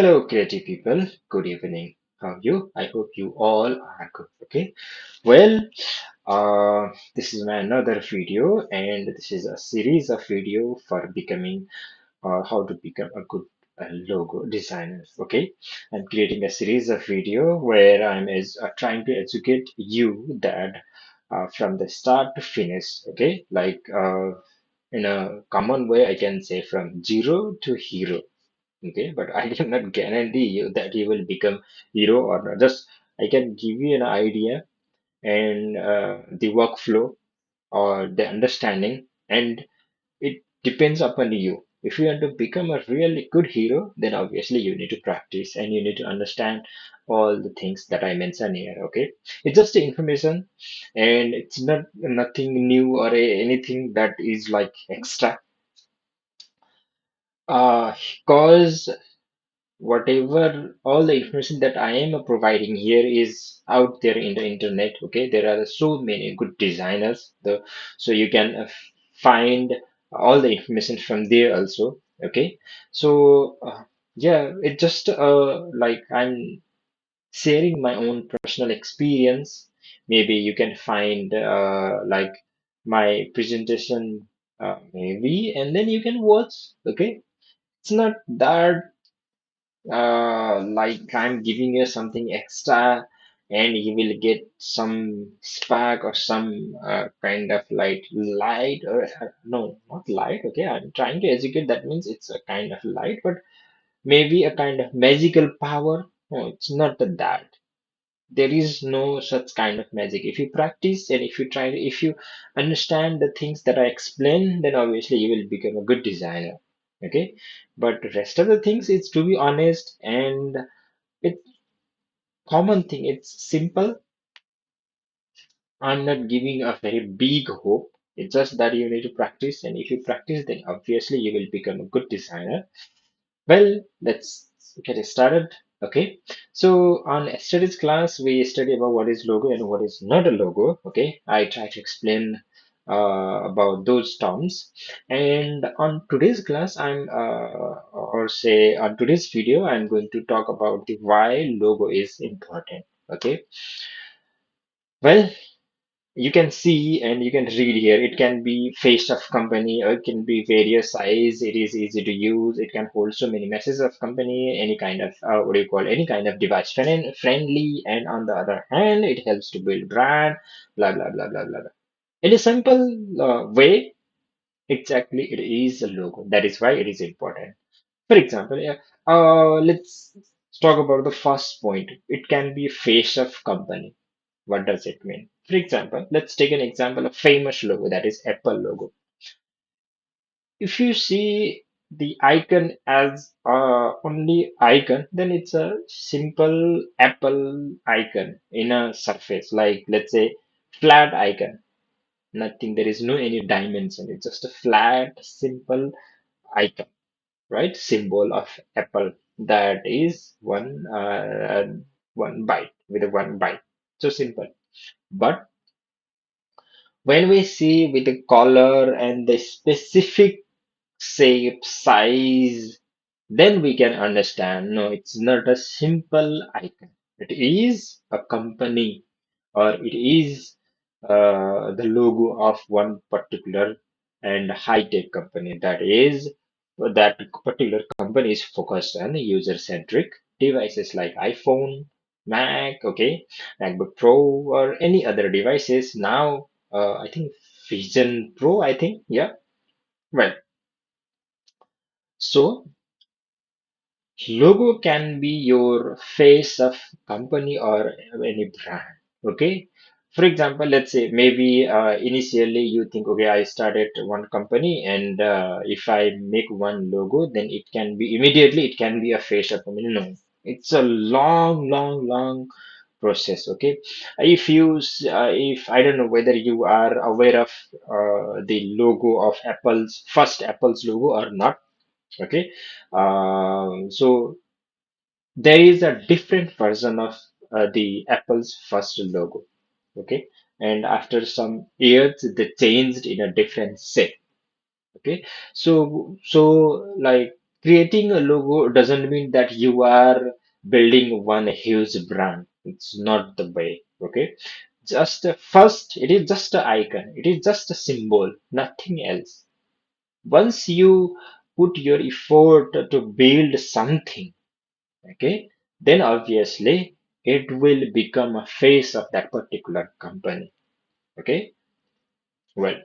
Hello, creative people. Good evening. How are you? I hope you all are good. Okay. Well, this is my another video, and this is a series of video for becoming how to become a good logo designer. Okay. I'm creating a series of video where I'm trying to educate you that from the start to finish. Okay. In a common way, I can say from zero to hero. Okay, but I cannot guarantee you that you will become hero or not. Just I can give you an idea and the workflow or the understanding, and it depends upon you. If you want to become a really good hero, then obviously you need to practice and you need to understand all the things that I mentioned here. Okay, it's just the information, and it's not nothing new or anything that is like extra. Cause whatever all the information that I am providing here is out there in the internet. Okay, there are so many good designers, so you can find all the information from there also. Okay, so yeah, it just like I'm sharing my own personal experience. Maybe you can find like my presentation, maybe, and then you can watch. Okay, it's not that like I'm giving you something extra and you will get some spark or some kind of light or no, not light. Okay, I'm trying to educate. That means it's a kind of light, but maybe a kind of magical power. No, it's not that. There is no such kind of magic. If you practice and if you understand the things that I explain, then obviously you will become a good designer. Okay, but the rest of the things, it's to be honest, and it's common thing. It's simple. I'm not giving a very big hope. It's just that you need to practice, and if you practice, then obviously you will become a good designer. Well, let's get started. Okay. So on yesterday's class, we studied about what is logo and what is not a logo. Okay. I try to explain about those terms. And on today's class, or say on today's video, I'm going to talk about the why logo is important. Okay. Well, you can see and you can read here. It can be face of company, or it can be various size. It is easy to use. It can hold so many messages of company, any kind of what do you call, any kind of device friendly. And on the other hand, it helps to build brand, blah blah blah blah blah. In a simple way, exactly, it is a logo. That is why it is important. For example, yeah, let's talk about the first point. It can be face of company. What does it mean? For example, let's take an example of famous logo, that is Apple logo. If you see the icon as only icon, then it's a simple Apple icon in a surface, like let's say flat icon. Nothing, there is no any dimension. It's just a flat, simple icon, right? Symbol of Apple. That is one byte with a one byte. So simple. But when we see with the color and the specific shape, size, then we can understand no, it's not a simple icon. It is a company, or it is the logo of one particular and high-tech company. That particular company is focused on user-centric devices like iPhone, Mac, okay, MacBook Pro, or any other devices. Now, I think Vision Pro, I think, yeah. Well, so logo can be your face of company or any brand. Okay. For example, let's say maybe initially you think, okay, I started one company, and if I make one logo, then it can be immediately it can be a face of company. No, it's a long, long, long process. Okay. If I don't know whether you are aware of the logo of Apple's logo or not. Okay. So there is a different version of the Apple's first logo. Okay, and after some years, they changed in a different shape. Okay, so like creating a logo doesn't mean that you are building one huge brand. It's not the way. Okay. Just first, it is just an icon. It is just a symbol, nothing else. Once you put your effort to build something, okay, then obviously it will become a face of that particular company. Okay. Well,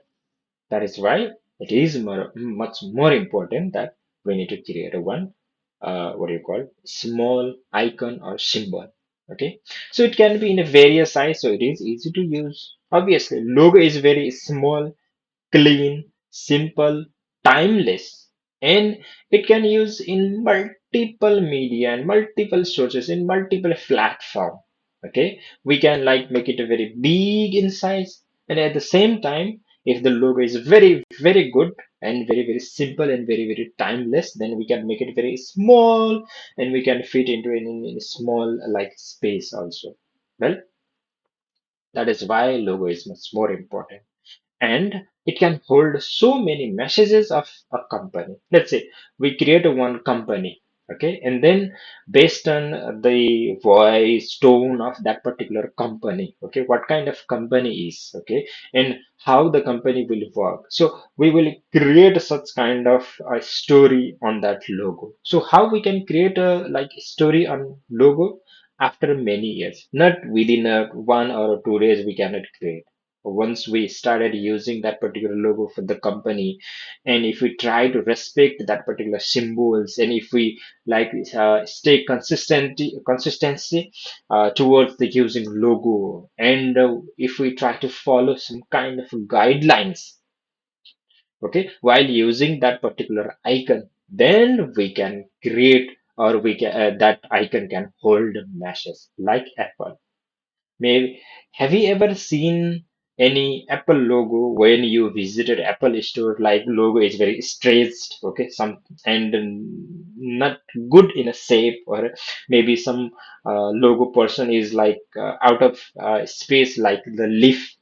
that is why it is much more important that we need to create a one, what do you call, small icon or symbol. Okay, so it can be in a various size, so it is easy to use. Obviously, logo is very small, clean, simple, timeless, and it can use in multiple media and multiple sources in multiple platform. Okay, we can like make it a very big in size, and at the same time, if the logo is very very good and very very simple and very very timeless, then we can make it very small and we can fit into in a small like space also. Well, that is why logo is much more important, and it can hold so many messages of a company. Let's say we create a one company, okay, and then based on the voice tone of that particular company, okay, what kind of company is, okay, and how the company will work, so we will create such kind of a story on that logo. So how we can create a like story on logo? After many years, not within a 1 or 2 days we cannot create. Once we started using that particular logo for the company, and if we try to respect that particular symbols, and if we like stay consistency towards the using logo, and if we try to follow some kind of guidelines, okay, while using that particular icon, then we can create, or we can that icon can hold meshes like Apple. Maybe have you ever seen any Apple logo when you visited Apple store? Like logo is very stretched, okay, some and not good in a shape, or maybe some logo person is like out of space, like the leaf.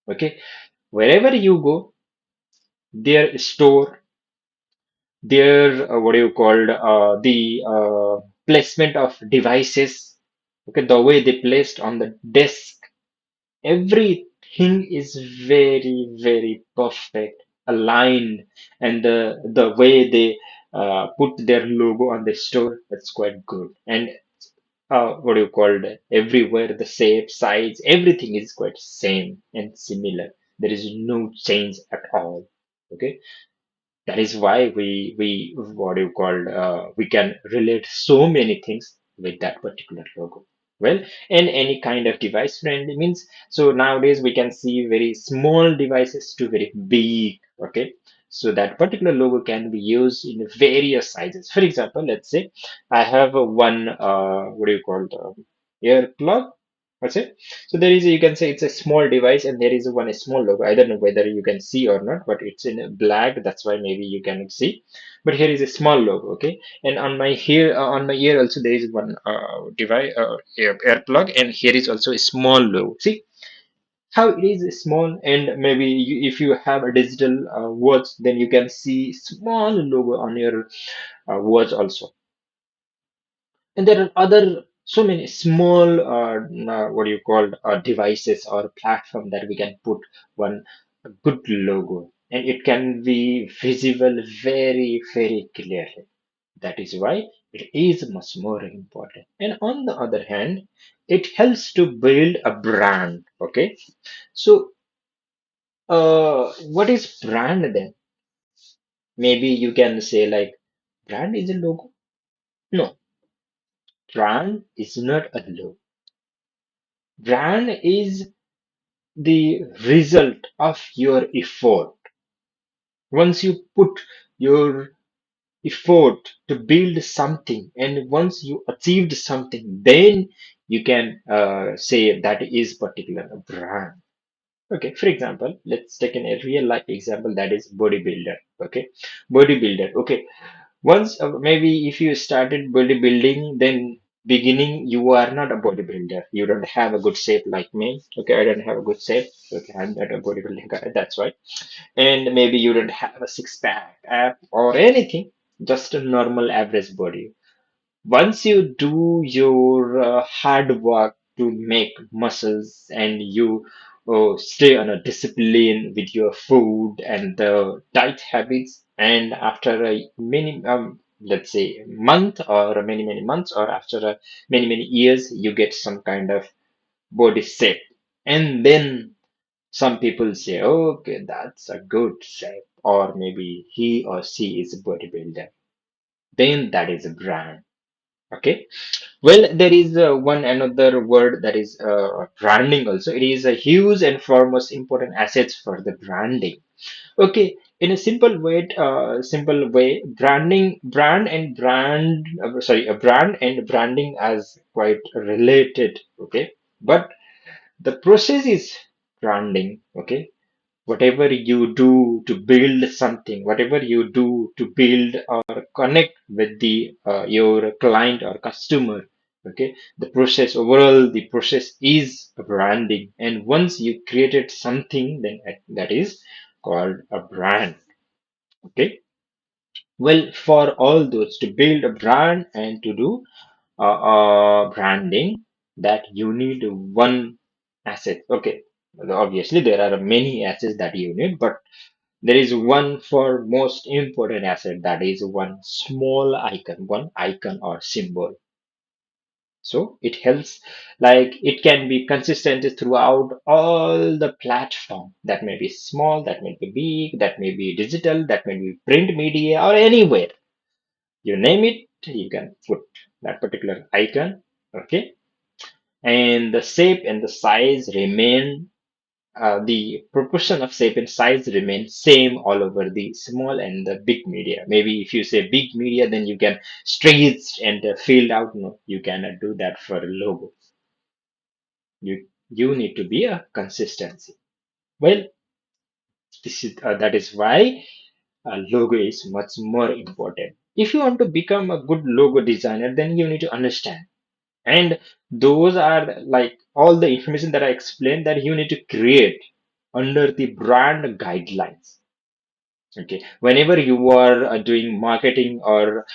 Okay, wherever you go, their store, their what do you call the placement of devices. Okay, the way they placed on the desk, everything is very very perfect, aligned, and the way they put their logo on the store, that's quite good. And what do you call it, everywhere the shape, size, everything is quite same and similar. There is no change at all. Okay, that is why we what do you call we can relate so many things with that particular logo. Well, and any kind of device friendly means, so nowadays we can see very small devices to very big. Okay, so that particular logo can be used in various sizes. For example, let's say I have a one what do you call the ear plug. That's it. So there is, you can say it's a small device, and there is one small logo. I don't know whether you can see or not, but it's in black. That's why maybe you cannot see. But here is a small logo, okay? And on my here, on my ear also there is one device, ear plug, and here is also a small logo. See how it is small, and maybe if you have a digital watch, then you can see small logo on your watch also. And there are other so many small what do you call devices or platform that we can put one good logo, and it can be visible very very clearly. That is why it is much more important. And on the other hand, it helps to build a brand. Okay, so what is brand then? Maybe you can say like brand is a logo. No, brand is not a logo. Brand is the result of your effort. Once you put your effort to build something, and once you achieved something, then you can say that is particular brand. Okay, for example, let's take a real life example, that is bodybuilder. Okay, bodybuilder. Okay, once maybe if you started bodybuilding, then beginning you are not a bodybuilder. You don't have a good shape like me. Okay, I don't have a good shape. Okay, I'm not a bodybuilding guy. That's why. And maybe you don't have a six pack app or anything. just a normal average body. Once you do your hard work to make muscles and you stay on a discipline with your food and the diet habits, and after a many let's say month or many months or after many years, you get some kind of body shape, and then some people say, okay, that's a good shape, or maybe he or she is a bodybuilder, then that is a brand. Okay. Well, there is one another word that is branding also. It is a huge and foremost important assets for the branding. Okay, in a simple way, a brand and branding as quite related. Okay, but the process is branding. Okay, whatever you do to build something, whatever you do to build or connect with the your client or customer, okay, the process overall, the process is branding. And once you created something, then that is called a brand. Okay, well, for all those to build a brand and to do branding, that you need one asset. Okay, obviously there are many assets that you need, but there is one for most important asset, that is one icon or symbol. So it helps, like it can be consistent throughout all the platform. That may be small, that may be big, that may be digital, that may be print media or anywhere. You name it, you can put that particular icon. Okay. And the shape and the size remain the proportion of shape and size remains same all over the small and the big media. Maybe if you say big media, then you can stretch and fill out. No, you cannot do that for a logo. You need to be a consistency. Well, this is that is why a logo is much more important. If you want to become a good logo designer, then you need to understand. And those are like all the information that I explained that you need to create under the brand guidelines. Okay, whenever you are doing marketing or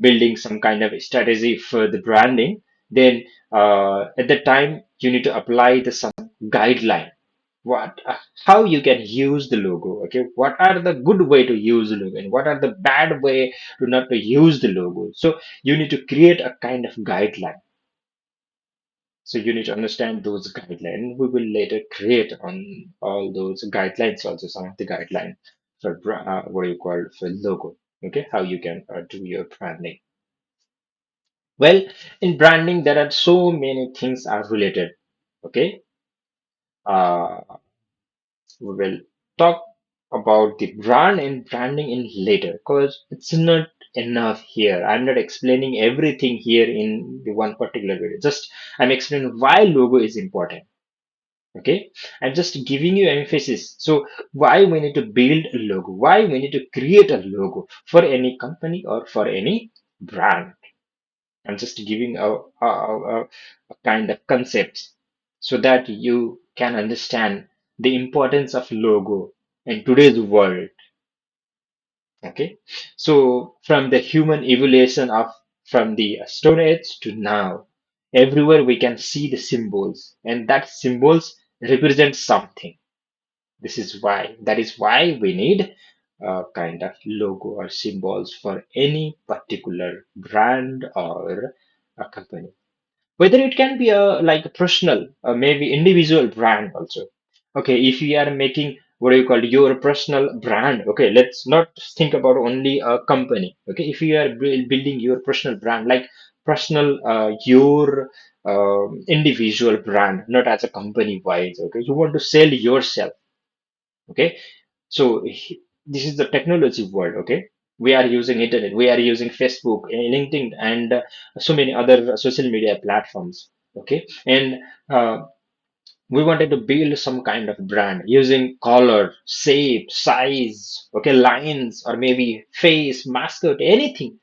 building some kind of strategy for the branding, then at the time you need to apply the some guideline. What, how you can use the logo? Okay, what are the good way to use the logo, and what are the bad way to not to use the logo? So you need to create a kind of guideline. So you need to understand those guidelines. We will later create on all those guidelines also some of the guidelines for what do you call for logo. Okay, how you can do your branding. Well, in branding there are so many things are related. Okay, uh, we will talk about the brand and branding in later because it's not enough here. I'm not explaining everything here in the one particular video. Just I'm explaining why logo is important. Okay, I'm just giving you emphasis. So why we need to build a logo, why we need to create a logo for any company or for any brand. I'm just giving a kind of concept so that you can understand the importance of logo in today's world. Okay, so from the human evolution of from the Stone Age to now, everywhere we can see the symbols, and that symbols represent something. That is why we need a kind of logo or symbols for any particular brand or a company. Whether it can be a like a personal or maybe individual brand also. Okay, if you are making what do you call your personal brand, okay, let's not think about only a company. Okay, if you are building your personal brand, like personal your individual brand, not as a company wise. Okay, you want to sell yourself. Okay, so this is the technology world. Okay, we are using internet, we are using Facebook, LinkedIn, and so many other social media platforms. Okay, and we wanted to build some kind of brand using color, shape, size, okay, lines, or maybe face, mascot, anything.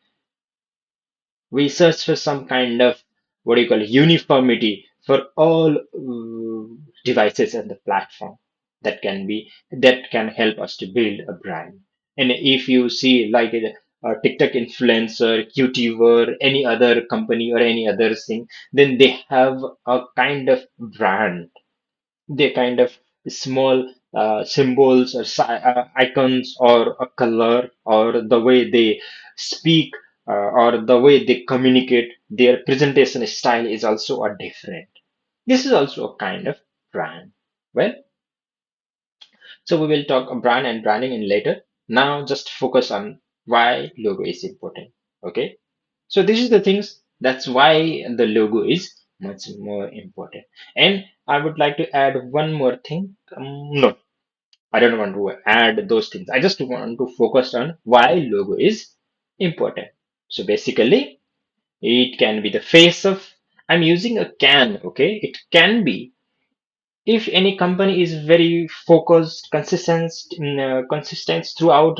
We search for some kind of what do you call uniformity for all devices and the platform that can help us to build a brand. And if you see like it, TikTok influencer, YouTuber, any other company or any other thing, then they have a kind of brand. They kind of small symbols or icons or a color or the way they speak or the way they communicate, their presentation style is also a different. This is also a kind of brand. Well, so we will talk brand and branding in later. Now just focus on why logo is important. Okay. So this is the things that's why the logo is much more important. And I would like to add one more thing. No, I don't want to add those things. I just want to focus on why logo is important. So basically, it can be the face of. I'm using a can. Okay, it can be if any company is very focused, consistent throughout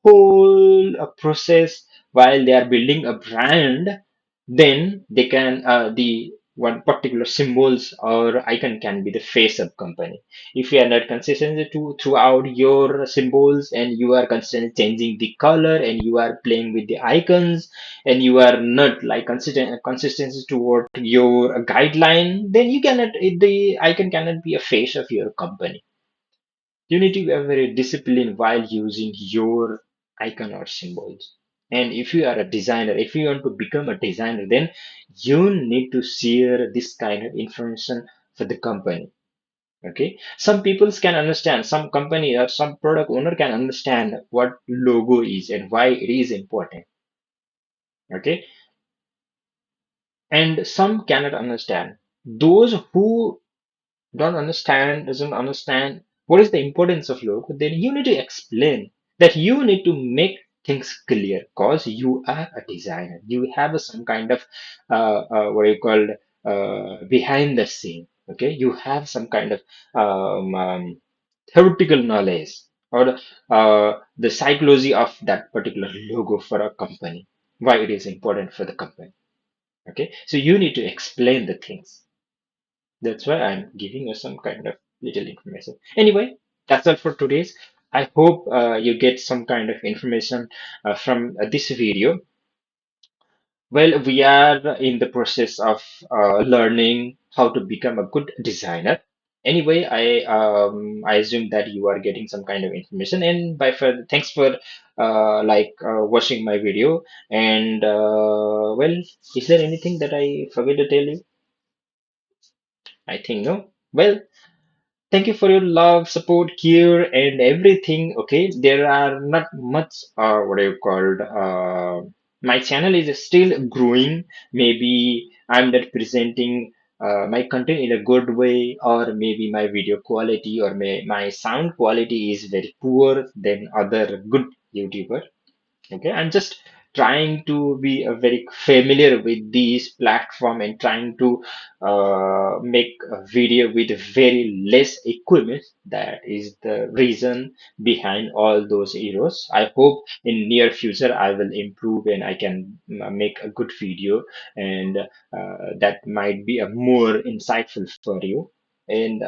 whole process while they are building a brand, then they can the one particular symbols or icon can be the face of company. If you are not consistent to throughout your symbols and you are constantly changing the color and you are playing with the icons and you are not like consistent consistency toward your guideline, then you cannot the icon cannot be a face of your company. You need to be very disciplined while using your icon or symbols. And if you are a designer, if you want to become a designer, then you need to share this kind of information for the company. Okay. Some people can understand, some company or some product owner can understand what logo is and why it is important. Okay. And some cannot understand. Those who doesn't understand what is the importance of logo, then you need to explain that you need to make things clear because you are a designer. You have some kind of what do you call behind the scene. Okay, you have some kind of theoretical knowledge or the psychology of that particular logo for a company, why it is important for the company. Okay, so you need to explain the things. That's why I'm giving you some kind of little information. Anyway, that's all for today's. I hope you get some kind of information from this video. Well, we are in the process of learning how to become a good designer. Anyway, I assume that you are getting some kind of information, and by for thanks for watching my video. And well, is there anything that I forget to tell you? I think no. Well, thank you for your love, support, care, and everything. Okay, there are not much, what do you called? My channel is still growing. Maybe I'm not presenting my content in a good way, or maybe my video quality or my sound quality is very poor than other good YouTuber. Okay, I'm just trying to be very familiar with these platform and trying to make a video with very less equipment. That is the reason behind all those errors. I hope in near future I will improve and I can make a good video, and that might be a more insightful for you. And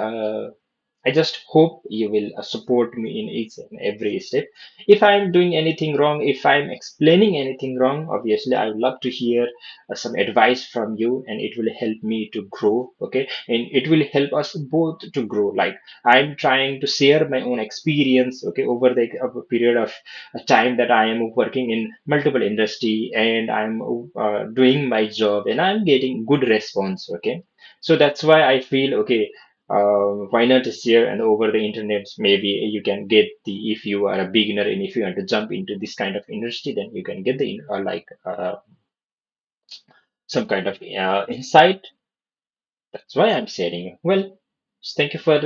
I just hope you will support me in each and every step. If I'm doing anything wrong, if I'm explaining anything wrong, obviously I would love to hear some advice from you, and it will help me to grow. Okay, and it will help us both to grow. Like I'm trying to share my own experience. Okay, over the period of time that I am working in multiple industry and I'm doing my job and I'm getting good response. Okay, so that's why I feel okay, why not share and over the internet maybe you can get the if you are a beginner and if you want to jump into this kind of industry then you can get the some kind of insight. That's why I'm sharing. Well, thank you for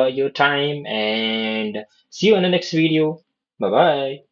your time and see you on the next video. Bye bye.